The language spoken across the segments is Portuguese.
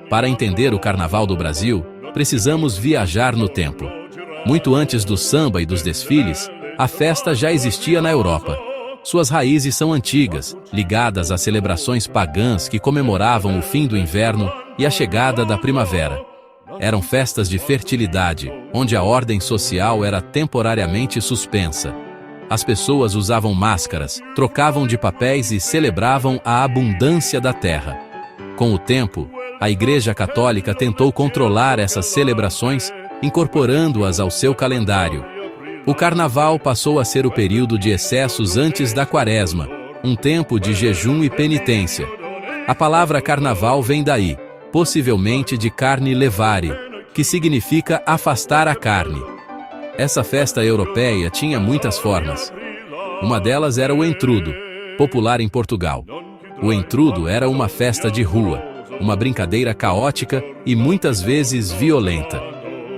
Para entender o Carnaval do Brasil, precisamos viajar no tempo. Muito antes do samba e dos desfiles, a festa já existia na Europa. Suas raízes são antigas, ligadas a celebrações pagãs que comemoravam o fim do inverno e a chegada da primavera. Eram festas de fertilidade, onde a ordem social era temporariamente suspensa. As pessoas usavam máscaras, trocavam de papéis e celebravam a abundância da terra. Com o tempo, a Igreja Católica tentou controlar essas celebrações, incorporando-as ao seu calendário. O Carnaval passou a ser o período de excessos antes da Quaresma, um tempo de jejum e penitência. A palavra Carnaval vem daí, possivelmente de carne levare, que significa afastar a carne. Essa festa europeia tinha muitas formas. Uma delas era o entrudo, popular em Portugal. O entrudo era uma festa de rua, uma brincadeira caótica e muitas vezes violenta.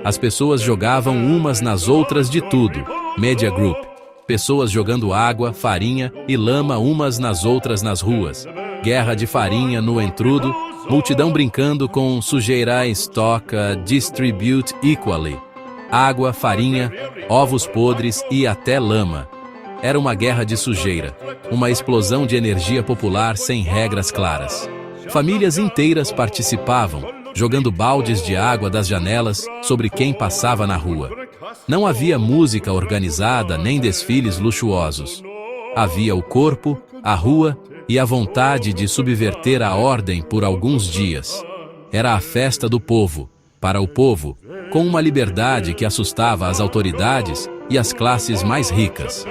As pessoas jogavam umas nas outras de tudo, media group. Pessoas jogando água, farinha e lama umas nas outras nas ruas. Guerra de farinha no entrudo, multidão brincando com sujeirais toca distribute equally. Água, farinha, ovos podres e até lama. Era uma guerra de sujeira, uma explosão de energia popular sem regras claras. Famílias inteiras participavam, jogando baldes de água das janelas sobre quem passava na rua. Não havia música organizada nem desfiles luxuosos. Havia o corpo, a rua e a vontade de subverter a ordem por alguns dias. Era a festa do povo, para o povo, com uma liberdade que assustava as autoridades e as classes mais ricas.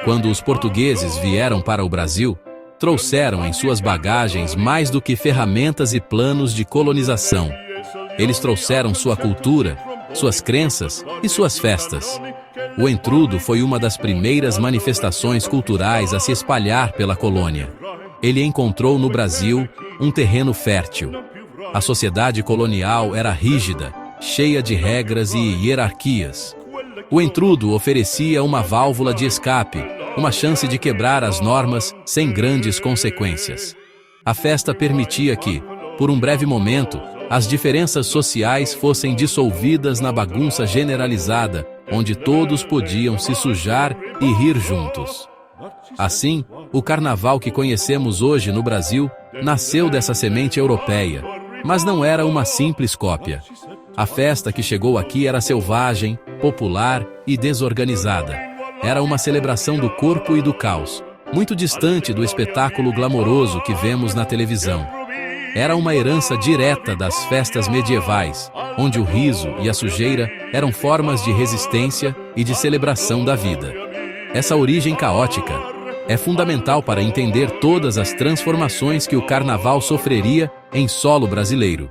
Quando os portugueses vieram para o Brasil, trouxeram em suas bagagens mais do que ferramentas e planos de colonização. Eles trouxeram sua cultura, suas crenças e suas festas. O entrudo foi uma das primeiras manifestações culturais a se espalhar pela colônia. Ele encontrou no Brasil um terreno fértil. A sociedade colonial era rígida, cheia de regras e hierarquias. O entrudo oferecia uma válvula de escape, uma chance de quebrar as normas sem grandes consequências. A festa permitia que, por um breve momento, as diferenças sociais fossem dissolvidas na bagunça generalizada, onde todos podiam se sujar e rir juntos. Assim, o carnaval que conhecemos hoje no Brasil nasceu dessa semente europeia, mas não era uma simples cópia. A festa que chegou aqui era selvagem, popular e desorganizada. Era uma celebração do corpo e do caos, muito distante do espetáculo glamouroso que vemos na televisão. Era uma herança direta das festas medievais, onde o riso e a sujeira eram formas de resistência e de celebração da vida. Essa origem caótica é fundamental para entender todas as transformações que o carnaval sofreria em solo brasileiro.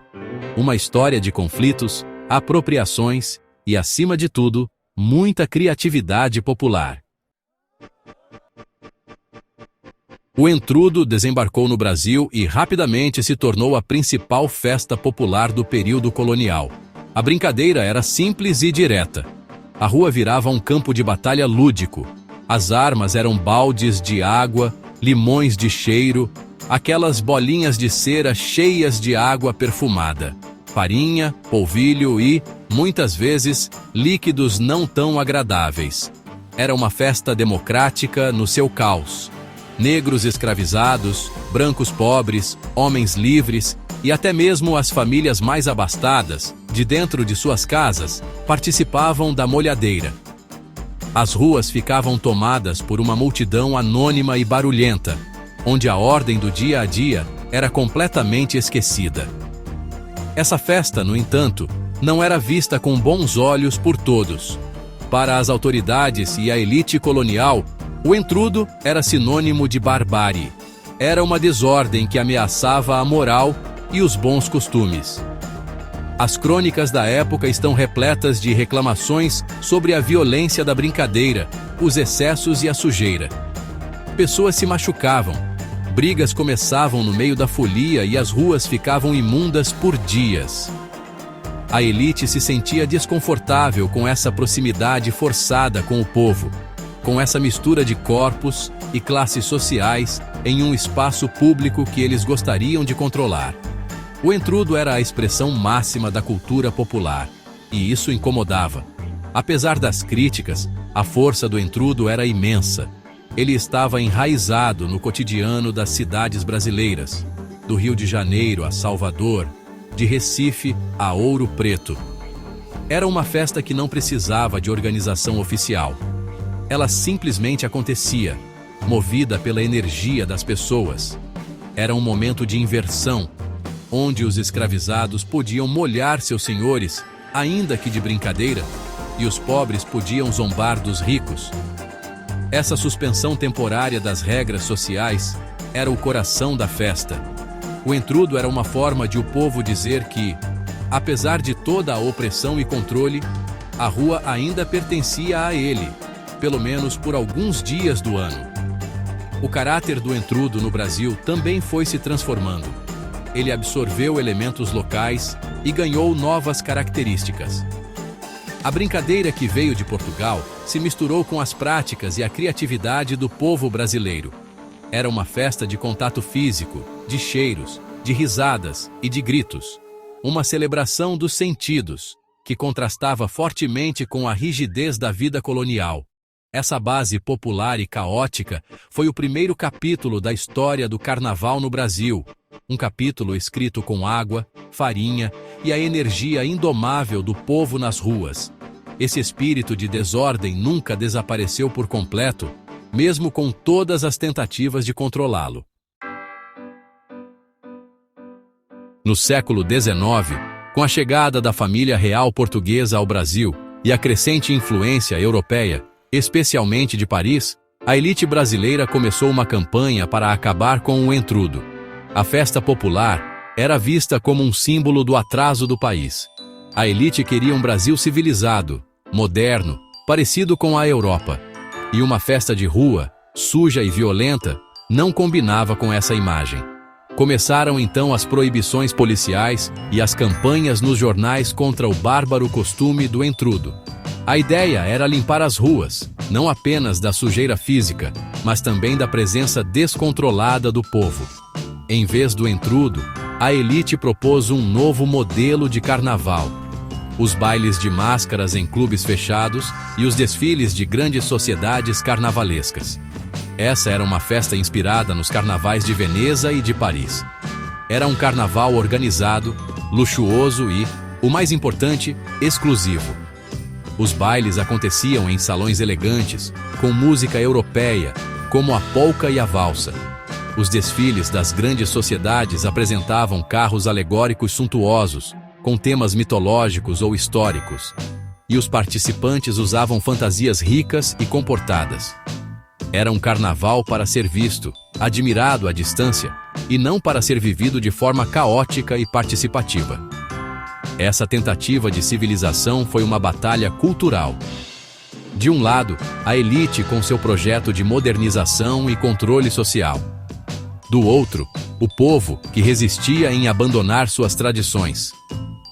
Uma história de conflitos, apropriações e, acima de tudo, muita criatividade popular. O entrudo desembarcou no Brasil e rapidamente se tornou a principal festa popular do período colonial. A brincadeira era simples e direta. A rua virava um campo de batalha lúdico. As armas eram baldes de água, limões de cheiro, aquelas bolinhas de cera cheias de água perfumada, farinha, polvilho e, muitas vezes, líquidos não tão agradáveis. Era uma festa democrática no seu caos. Negros escravizados, brancos pobres, homens livres e até mesmo as famílias mais abastadas, de dentro de suas casas, participavam da molhadeira. As ruas ficavam tomadas por uma multidão anônima e barulhenta, onde a ordem do dia a dia era completamente esquecida. Essa festa, no entanto, não era vista com bons olhos por todos. Para as autoridades e a elite colonial, o entrudo era sinônimo de barbárie. Era uma desordem que ameaçava a moral e os bons costumes. As crônicas da época estão repletas de reclamações sobre a violência da brincadeira, os excessos e a sujeira. Pessoas se machucavam, brigas começavam no meio da folia e as ruas ficavam imundas por dias. A elite se sentia desconfortável com essa proximidade forçada com o povo, com essa mistura de corpos e classes sociais em um espaço público que eles gostariam de controlar. O entrudo era a expressão máxima da cultura popular, e isso incomodava. Apesar das críticas, a força do entrudo era imensa. Ele estava enraizado no cotidiano das cidades brasileiras, do Rio de Janeiro a Salvador, de Recife a Ouro Preto. Era uma festa que não precisava de organização oficial. Ela simplesmente acontecia, movida pela energia das pessoas. Era um momento de inversão, onde os escravizados podiam molhar seus senhores, ainda que de brincadeira, e os pobres podiam zombar dos ricos. Essa suspensão temporária das regras sociais era o coração da festa. O entrudo era uma forma de o povo dizer que, apesar de toda a opressão e controle, a rua ainda pertencia a ele, pelo menos por alguns dias do ano. O caráter do entrudo no Brasil também foi se transformando. Ele absorveu elementos locais e ganhou novas características. A brincadeira que veio de Portugal se misturou com as práticas e a criatividade do povo brasileiro. Era uma festa de contato físico, de cheiros, de risadas e de gritos. Uma celebração dos sentidos, que contrastava fortemente com a rigidez da vida colonial. Essa base popular e caótica foi o primeiro capítulo da história do carnaval no Brasil. Um capítulo escrito com água, farinha e a energia indomável do povo nas ruas. Esse espírito de desordem nunca desapareceu por completo, mesmo com todas as tentativas de controlá-lo. No século XIX, com a chegada da família real portuguesa ao Brasil e a crescente influência europeia, especialmente de Paris, a elite brasileira começou uma campanha para acabar com o entrudo. A festa popular era vista como um símbolo do atraso do país. A elite queria um Brasil civilizado, moderno, parecido com a Europa. E uma festa de rua, suja e violenta, não combinava com essa imagem. Começaram então as proibições policiais e as campanhas nos jornais contra o bárbaro costume do entrudo. A ideia era limpar as ruas, não apenas da sujeira física, mas também da presença descontrolada do povo. Em vez do entrudo, a elite propôs um novo modelo de carnaval. Os bailes de máscaras em clubes fechados e os desfiles de grandes sociedades carnavalescas. Essa era uma festa inspirada nos carnavais de Veneza e de Paris. Era um carnaval organizado, luxuoso e, o mais importante, exclusivo. Os bailes aconteciam em salões elegantes, com música europeia, como a polca e a valsa. Os desfiles das grandes sociedades apresentavam carros alegóricos suntuosos, com temas mitológicos ou históricos. E os participantes usavam fantasias ricas e comportadas. Era um carnaval para ser visto, admirado à distância, e não para ser vivido de forma caótica e participativa. Essa tentativa de civilização foi uma batalha cultural. De um lado, a elite com seu projeto de modernização e controle social. Do outro, o povo que resistia em abandonar suas tradições.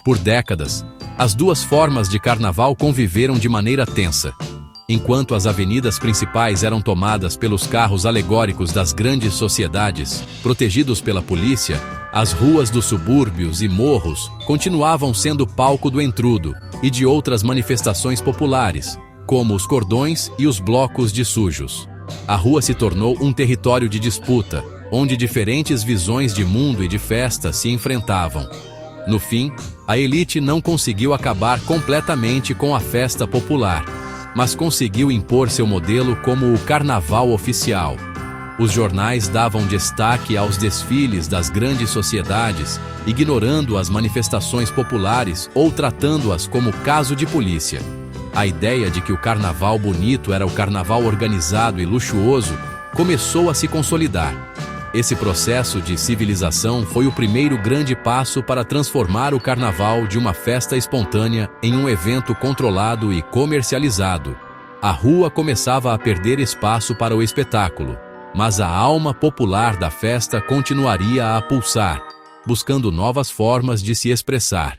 Por décadas, as duas formas de carnaval conviveram de maneira tensa. Enquanto as avenidas principais eram tomadas pelos carros alegóricos das grandes sociedades, protegidos pela polícia, as ruas dos subúrbios e morros continuavam sendo palco do entrudo e de outras manifestações populares, como os cordões e os blocos de sujos. A rua se tornou um território de disputa, onde diferentes visões de mundo e de festa se enfrentavam. No fim, a elite não conseguiu acabar completamente com a festa popular, mas conseguiu impor seu modelo como o carnaval oficial. Os jornais davam destaque aos desfiles das grandes sociedades, ignorando as manifestações populares ou tratando-as como caso de polícia. A ideia de que o carnaval bonito era o carnaval organizado e luxuoso começou a se consolidar. Esse processo de civilização foi o primeiro grande passo para transformar o carnaval de uma festa espontânea em um evento controlado e comercializado. A rua começava a perder espaço para o espetáculo, mas a alma popular da festa continuaria a pulsar, buscando novas formas de se expressar.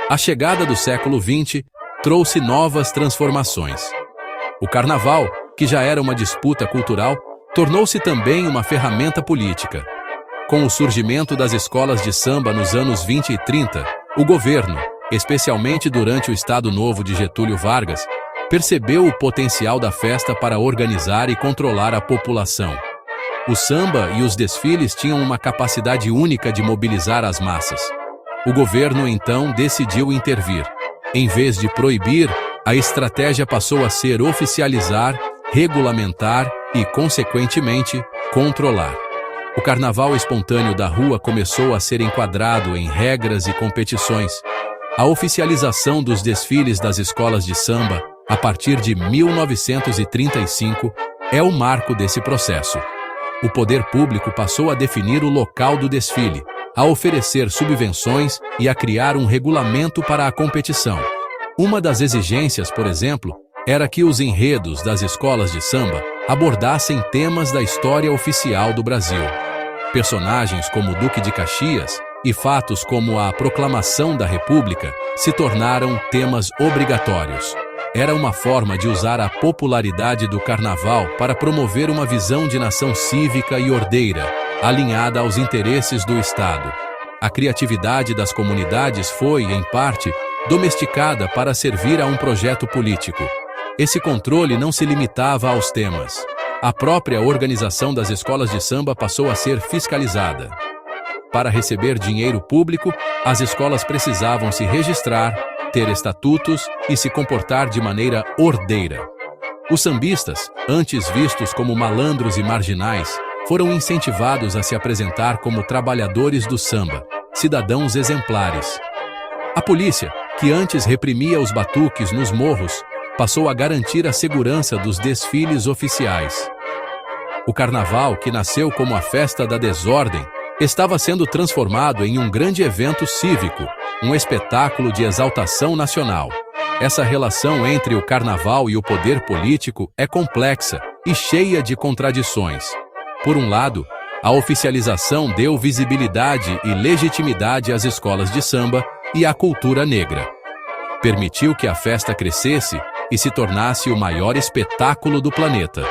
A chegada do século XX trouxe novas transformações. O carnaval, que já era uma disputa cultural, tornou-se também uma ferramenta política. Com o surgimento das escolas de samba nos anos 20 e 30, o governo, especialmente durante o Estado Novo de Getúlio Vargas, percebeu o potencial da festa para organizar e controlar a população. O samba e os desfiles tinham uma capacidade única de mobilizar as massas. O governo, então, decidiu intervir. Em vez de proibir, a estratégia passou a ser oficializar, regulamentar e, consequentemente, controlar. O carnaval espontâneo da rua começou a ser enquadrado em regras e competições. A oficialização dos desfiles das escolas de samba, a partir de 1935, é o marco desse processo. O poder público passou a definir o local do desfile, a oferecer subvenções e a criar um regulamento para a competição. Uma das exigências, por exemplo, era que os enredos das escolas de samba abordassem temas da história oficial do Brasil. Personagens como o Duque de Caxias e fatos como a Proclamação da República se tornaram temas obrigatórios. Era uma forma de usar a popularidade do carnaval para promover uma visão de nação cívica e ordeira, alinhada aos interesses do Estado. A criatividade das comunidades foi, em parte, domesticada para servir a um projeto político. Esse controle não se limitava aos temas. A própria organização das escolas de samba passou a ser fiscalizada. Para receber dinheiro público, as escolas precisavam se registrar, ter estatutos e se comportar de maneira ordeira. Os sambistas, antes vistos como malandros e marginais, foram incentivados a se apresentar como trabalhadores do samba, cidadãos exemplares. A polícia, que antes reprimia os batuques nos morros, passou a garantir a segurança dos desfiles oficiais. O carnaval, que nasceu como a festa da desordem, estava sendo transformado em um grande evento cívico, um espetáculo de exaltação nacional. Essa relação entre o carnaval e o poder político é complexa e cheia de contradições. Por um lado, a oficialização deu visibilidade e legitimidade às escolas de samba e à cultura negra. Permitiu que a festa crescesse e se tornasse o maior espetáculo do planeta.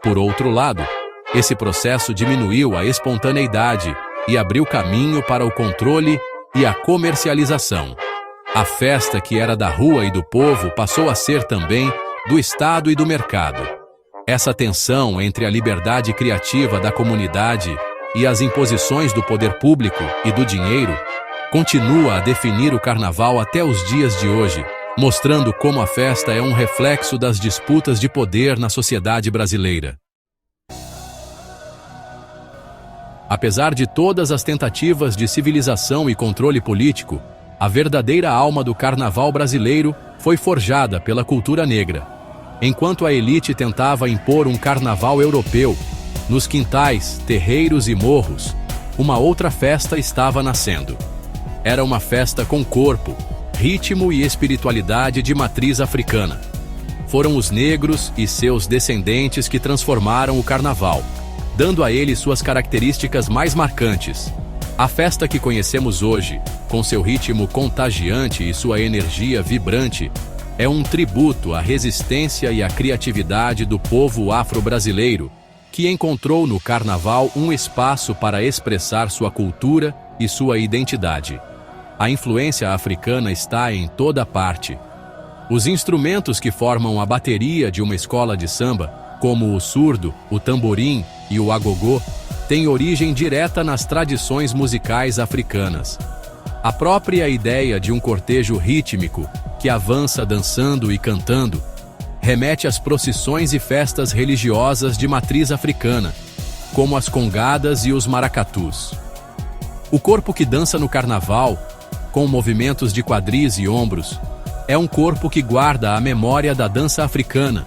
Por outro lado, esse processo diminuiu a espontaneidade e abriu caminho para o controle e a comercialização. A festa que era da rua e do povo passou a ser também do Estado e do mercado. Essa tensão entre a liberdade criativa da comunidade e as imposições do poder público e do dinheiro continua a definir o carnaval até os dias de hoje, mostrando como a festa é um reflexo das disputas de poder na sociedade brasileira. Apesar de todas as tentativas de civilização e controle político, a verdadeira alma do carnaval brasileiro foi forjada pela cultura negra. Enquanto a elite tentava impor um carnaval europeu, nos quintais, terreiros e morros, uma outra festa estava nascendo. Era uma festa com corpo, ritmo e espiritualidade de matriz africana. Foram os negros e seus descendentes que transformaram o carnaval, dando a ele suas características mais marcantes. A festa que conhecemos hoje, com seu ritmo contagiante e sua energia vibrante, é um tributo à resistência e à criatividade do povo afro-brasileiro, que encontrou no carnaval um espaço para expressar sua cultura e sua identidade. A influência africana está em toda parte. Os instrumentos que formam a bateria de uma escola de samba, como o surdo, o tamborim e o agogô, têm origem direta nas tradições musicais africanas. A própria ideia de um cortejo rítmico, que avança dançando e cantando, remete às procissões e festas religiosas de matriz africana, como as congadas e os maracatus. O corpo que dança no carnaval, com movimentos de quadris e ombros, é um corpo que guarda a memória da dança africana,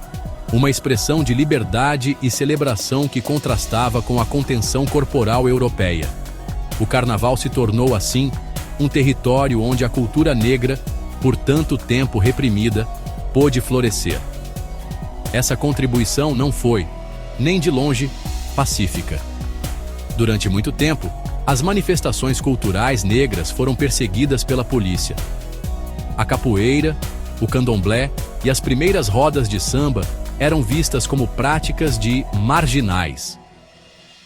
uma expressão de liberdade e celebração que contrastava com a contenção corporal europeia. O carnaval se tornou, assim, um território onde a cultura negra, por tanto tempo reprimida, pôde florescer. Essa contribuição não foi, nem de longe, pacífica. Durante muito tempo, as manifestações culturais negras foram perseguidas pela polícia. A capoeira, o candomblé e as primeiras rodas de samba eram vistas como práticas de marginais.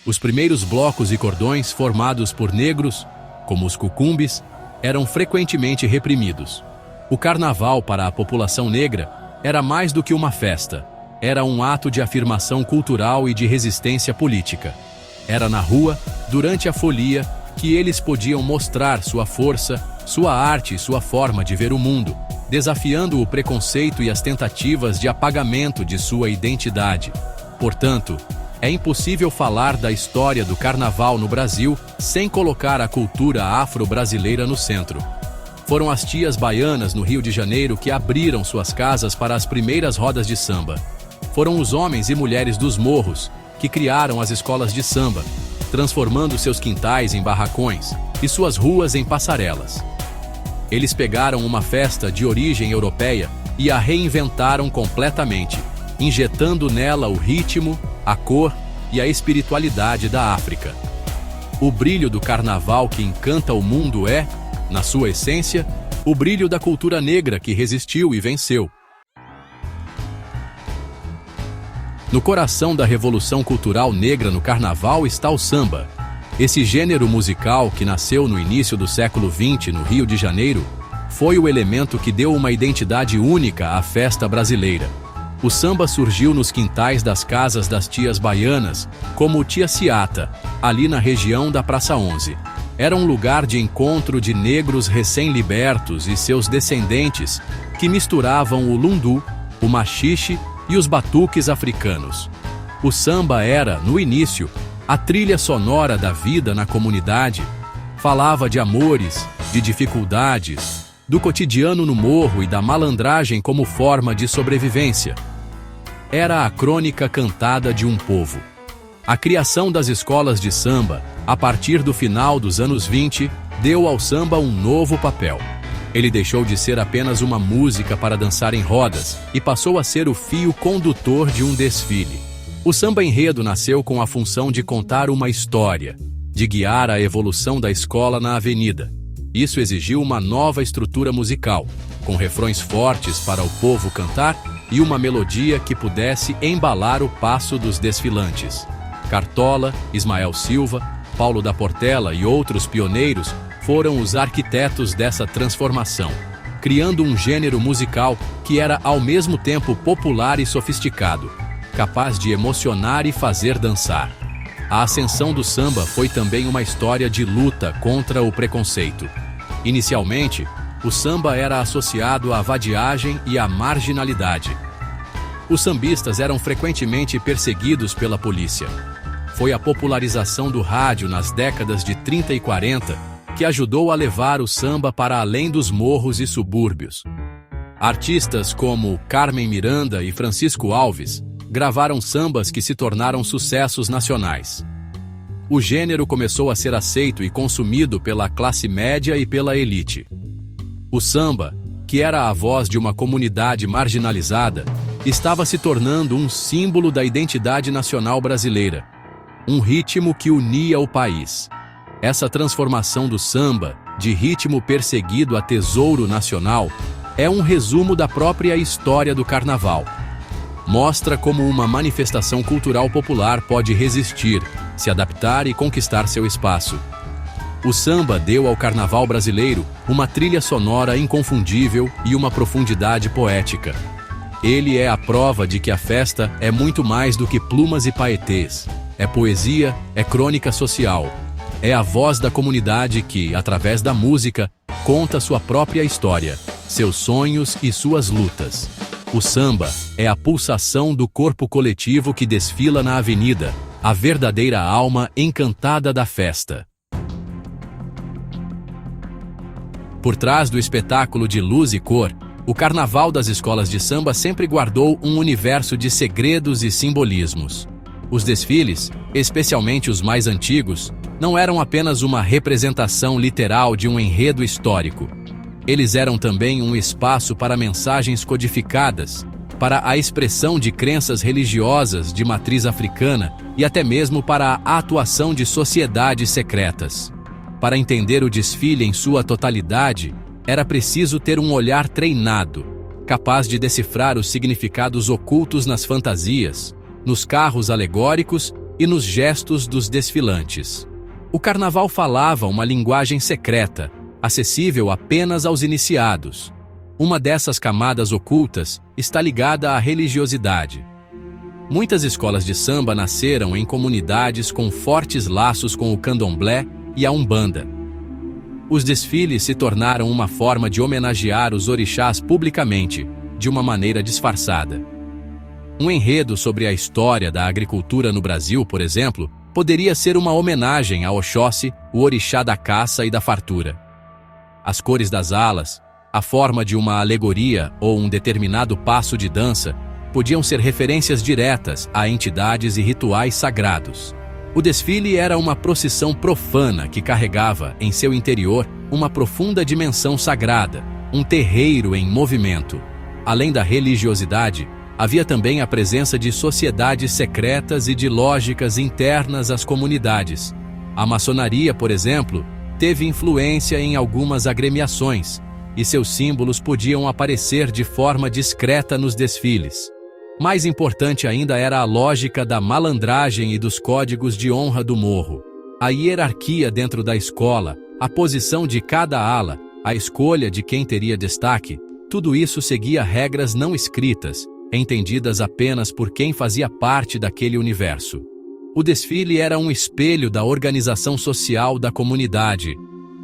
Os primeiros blocos e cordões formados por negros, como os cucumbes, eram frequentemente reprimidos. O carnaval para a população negra era mais do que uma festa. Era um ato de afirmação cultural e de resistência política. Era na rua, durante a folia, que eles podiam mostrar sua força, sua arte e sua forma de ver o mundo, desafiando o preconceito e as tentativas de apagamento de sua identidade. Portanto, é impossível falar da história do carnaval no Brasil sem colocar a cultura afro-brasileira no centro. Foram as tias baianas no Rio de Janeiro que abriram suas casas para as primeiras rodas de samba. Foram os homens e mulheres dos morros que criaram as escolas de samba, transformando seus quintais em barracões e suas ruas em passarelas. Eles pegaram uma festa de origem europeia e a reinventaram completamente, injetando nela o ritmo, a cor e a espiritualidade da África. O brilho do carnaval que encanta o mundo é, na sua essência, o brilho da cultura negra que resistiu e venceu. No coração da revolução cultural negra no carnaval está o samba. Esse gênero musical, que nasceu no início do século XX no Rio de Janeiro, foi o elemento que deu uma identidade única à festa brasileira. O samba surgiu nos quintais das casas das tias baianas, como o Tia Ciata, ali na região da Praça 11. Era um lugar de encontro de negros recém-libertos e seus descendentes, que misturavam o lundu, o machixe e os batuques africanos. O samba era, no início, a trilha sonora da vida na comunidade. Falava de amores, de dificuldades, do cotidiano no morro e da malandragem como forma de sobrevivência. Era a crônica cantada de um povo. A criação das escolas de samba, a partir do final dos anos 20, deu ao samba um novo papel. Ele deixou de ser apenas uma música para dançar em rodas e passou a ser o fio condutor de um desfile. O samba-enredo nasceu com a função de contar uma história, de guiar a evolução da escola na avenida. Isso exigiu uma nova estrutura musical, com refrões fortes para o povo cantar e uma melodia que pudesse embalar o passo dos desfilantes. Cartola, Ismael Silva, Paulo da Portela e outros pioneiros foram os arquitetos dessa transformação, criando um gênero musical que era ao mesmo tempo popular e sofisticado, capaz de emocionar e fazer dançar. A ascensão do samba foi também uma história de luta contra o preconceito. Inicialmente, o samba era associado à vadiagem e à marginalidade. Os sambistas eram frequentemente perseguidos pela polícia. Foi a popularização do rádio nas décadas de 30 e 40 que ajudou a levar o samba para além dos morros e subúrbios. Artistas como Carmen Miranda e Francisco Alves gravaram sambas que se tornaram sucessos nacionais. O gênero começou a ser aceito e consumido pela classe média e pela elite. O samba, que era a voz de uma comunidade marginalizada, estava se tornando um símbolo da identidade nacional brasileira, um ritmo que unia o país. Essa transformação do samba, de ritmo perseguido a tesouro nacional, é um resumo da própria história do carnaval. Mostra como uma manifestação cultural popular pode resistir, se adaptar e conquistar seu espaço. O samba deu ao carnaval brasileiro uma trilha sonora inconfundível e uma profundidade poética. Ele é a prova de que a festa é muito mais do que plumas e paetês. É poesia, é crônica social. É a voz da comunidade que, através da música, conta sua própria história, seus sonhos e suas lutas. O samba é a pulsação do corpo coletivo que desfila na avenida, a verdadeira alma encantada da festa. Por trás do espetáculo de luz e cor, o carnaval das escolas de samba sempre guardou um universo de segredos e simbolismos. Os desfiles, especialmente os mais antigos, não eram apenas uma representação literal de um enredo histórico. Eles eram também um espaço para mensagens codificadas, para a expressão de crenças religiosas de matriz africana e até mesmo para a atuação de sociedades secretas. Para entender o desfile em sua totalidade, era preciso ter um olhar treinado, capaz de decifrar os significados ocultos nas fantasias, nos carros alegóricos e nos gestos dos desfilantes. O carnaval falava uma linguagem secreta, acessível apenas aos iniciados. Uma dessas camadas ocultas está ligada à religiosidade. Muitas escolas de samba nasceram em comunidades com fortes laços com o candomblé e a umbanda. Os desfiles se tornaram uma forma de homenagear os orixás publicamente, de uma maneira disfarçada. Um enredo sobre a história da agricultura no Brasil, por exemplo, poderia ser uma homenagem a Oxóssi, o orixá da caça e da fartura. As cores das alas, a forma de uma alegoria ou um determinado passo de dança podiam ser referências diretas a entidades e rituais sagrados. O desfile era uma procissão profana que carregava, em seu interior, uma profunda dimensão sagrada, um terreiro em movimento. Além da religiosidade, havia também a presença de sociedades secretas e de lógicas internas às comunidades. A maçonaria, por exemplo, teve influência em algumas agremiações, e seus símbolos podiam aparecer de forma discreta nos desfiles. Mais importante ainda era a lógica da malandragem e dos códigos de honra do morro. A hierarquia dentro da escola, a posição de cada ala, a escolha de quem teria destaque, tudo isso seguia regras não escritas, entendidas apenas por quem fazia parte daquele universo. O desfile era um espelho da organização social da comunidade,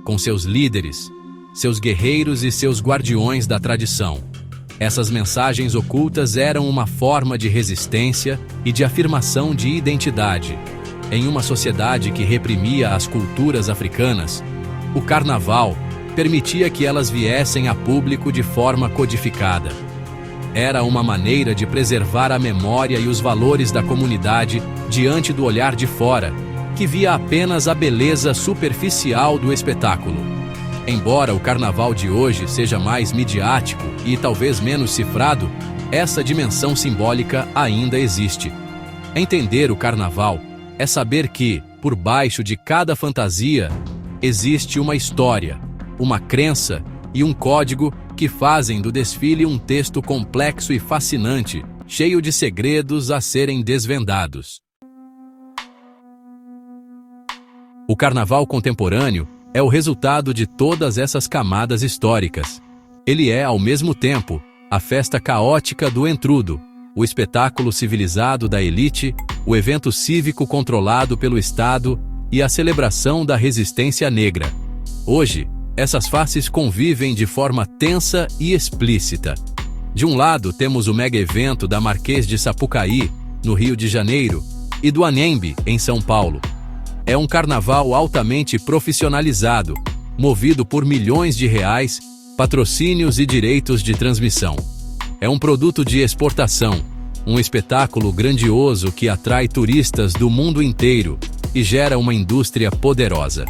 com seus líderes, seus guerreiros e seus guardiões da tradição. Essas mensagens ocultas eram uma forma de resistência e de afirmação de identidade. Em uma sociedade que reprimia as culturas africanas, o carnaval permitia que elas viessem a público de forma codificada. Era uma maneira de preservar a memória e os valores da comunidade diante do olhar de fora, que via apenas a beleza superficial do espetáculo. Embora o carnaval de hoje seja mais midiático e talvez menos cifrado, essa dimensão simbólica ainda existe. Entender o carnaval é saber que, por baixo de cada fantasia, existe uma história, uma crença e um código que fazem do desfile um texto complexo e fascinante, cheio de segredos a serem desvendados. O carnaval contemporâneo é o resultado de todas essas camadas históricas. Ele é, ao mesmo tempo, a festa caótica do entrudo, o espetáculo civilizado da elite, o evento cívico controlado pelo Estado e a celebração da resistência negra. Hoje, essas faces convivem de forma tensa e explícita. De um lado, temos o mega-evento da Marquês de Sapucaí, no Rio de Janeiro, e do Anhembi, em São Paulo. É um carnaval altamente profissionalizado, movido por milhões de reais, patrocínios e direitos de transmissão. É um produto de exportação, um espetáculo grandioso que atrai turistas do mundo inteiro e gera uma indústria poderosa.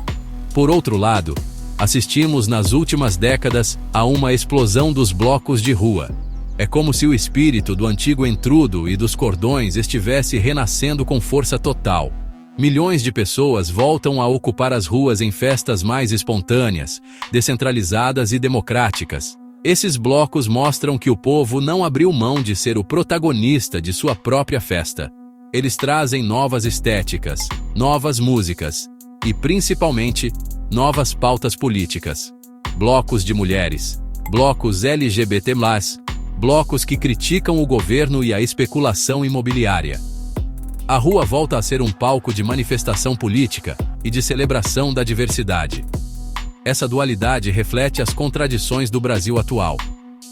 Por outro lado, assistimos nas últimas décadas a uma explosão dos blocos de rua. É como se o espírito do antigo entrudo e dos cordões estivesse renascendo com força total. Milhões de pessoas voltam a ocupar as ruas em festas mais espontâneas, descentralizadas e democráticas. Esses blocos mostram que o povo não abriu mão de ser o protagonista de sua própria festa. Eles trazem novas estéticas, novas músicas e, principalmente, novas pautas políticas. Blocos de mulheres, blocos LGBT+, blocos que criticam o governo e a especulação imobiliária. A rua volta a ser um palco de manifestação política e de celebração da diversidade. Essa dualidade reflete as contradições do Brasil atual.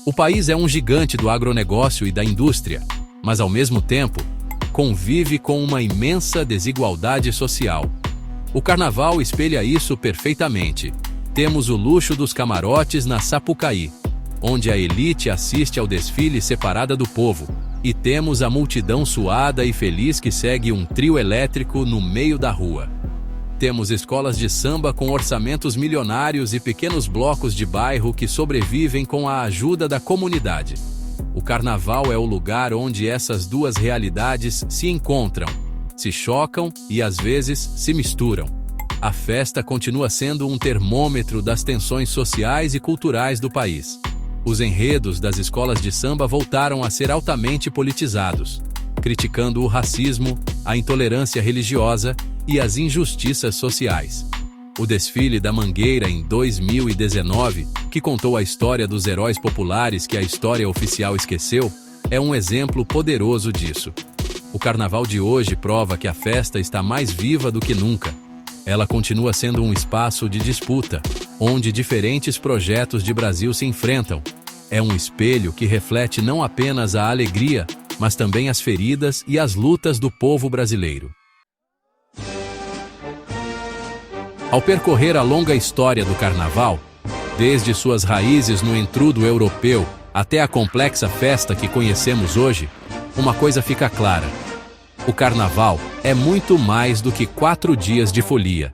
O país é um gigante do agronegócio e da indústria, mas ao mesmo tempo, convive com uma imensa desigualdade social. O carnaval espelha isso perfeitamente. Temos o luxo dos camarotes na Sapucaí, onde a elite assiste ao desfile separada do povo, e temos a multidão suada e feliz que segue um trio elétrico no meio da rua. Temos escolas de samba com orçamentos milionários e pequenos blocos de bairro que sobrevivem com a ajuda da comunidade. O carnaval é o lugar onde essas duas realidades se encontram, se chocam e às vezes se misturam. A festa continua sendo um termômetro das tensões sociais e culturais do país. Os enredos das escolas de samba voltaram a ser altamente politizados. criticando o racismo, a intolerância religiosa e as injustiças sociais. O desfile da Mangueira em 2019, que contou a história dos heróis populares que a história oficial esqueceu, é um exemplo poderoso disso. O carnaval de hoje prova que a festa está mais viva do que nunca. Ela continua sendo um espaço de disputa, onde diferentes projetos de Brasil se enfrentam. É um espelho que reflete não apenas a alegria, mas também as feridas e as lutas do povo brasileiro. Ao percorrer a longa história do carnaval, desde suas raízes no entrudo europeu até a complexa festa que conhecemos hoje, uma coisa fica clara: o carnaval é muito mais do que 4 dias de folia.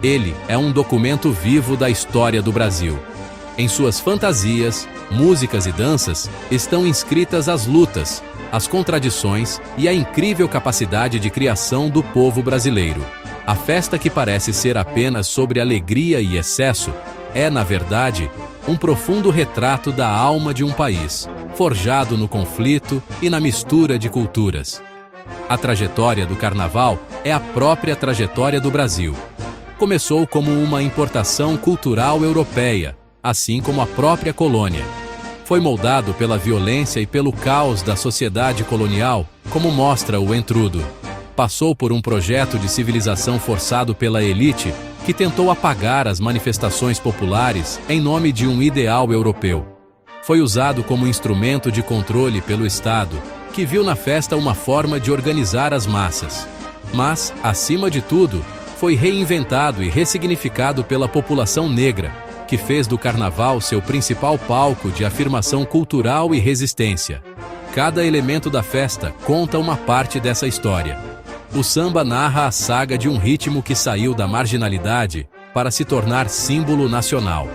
Ele é um documento vivo da história do Brasil. Em suas fantasias, músicas e danças estão inscritas as lutas, as contradições e a incrível capacidade de criação do povo brasileiro. A festa que parece ser apenas sobre alegria e excesso é, na verdade, um profundo retrato da alma de um país, forjado no conflito e na mistura de culturas. A trajetória do carnaval é a própria trajetória do Brasil. Começou como uma importação cultural europeia, assim como a própria colônia. Foi moldado pela violência e pelo caos da sociedade colonial, como mostra o entrudo. Passou por um projeto de civilização forçado pela elite, que tentou apagar as manifestações populares em nome de um ideal europeu. Foi usado como instrumento de controle pelo Estado, que viu na festa uma forma de organizar as massas. Mas, acima de tudo, foi reinventado e ressignificado pela população negra, que fez do carnaval seu principal palco de afirmação cultural e resistência. Cada elemento da festa conta uma parte dessa história. O samba narra a saga de um ritmo que saiu da marginalidade para se tornar símbolo nacional.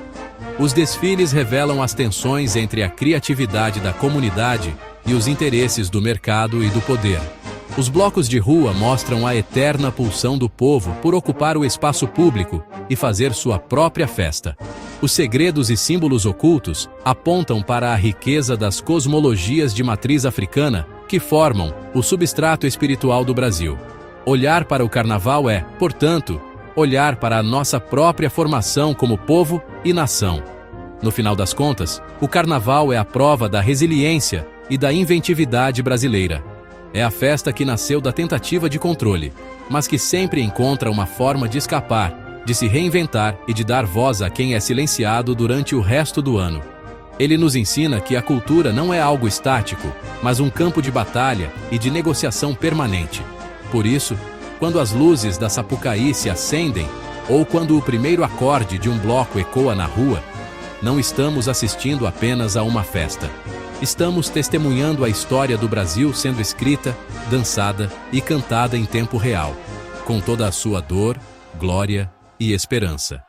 Os desfiles revelam as tensões entre a criatividade da comunidade e os interesses do mercado e do poder. Os blocos de rua mostram a eterna pulsão do povo por ocupar o espaço público e fazer sua própria festa. Os segredos e símbolos ocultos apontam para a riqueza das cosmologias de matriz africana que formam o substrato espiritual do Brasil. Olhar para o carnaval é, portanto, olhar para a nossa própria formação como povo e nação. No final das contas, o carnaval é a prova da resiliência e da inventividade brasileira. É a festa que nasceu da tentativa de controle, mas que sempre encontra uma forma de escapar, de se reinventar e de dar voz a quem é silenciado durante o resto do ano. Ele nos ensina que a cultura não é algo estático, mas um campo de batalha e de negociação permanente. Por isso, quando as luzes da Sapucaí se acendem, ou quando o primeiro acorde de um bloco ecoa na rua, não estamos assistindo apenas a uma festa. Estamos testemunhando a história do Brasil sendo escrita, dançada e cantada em tempo real, com toda a sua dor, glória e esperança.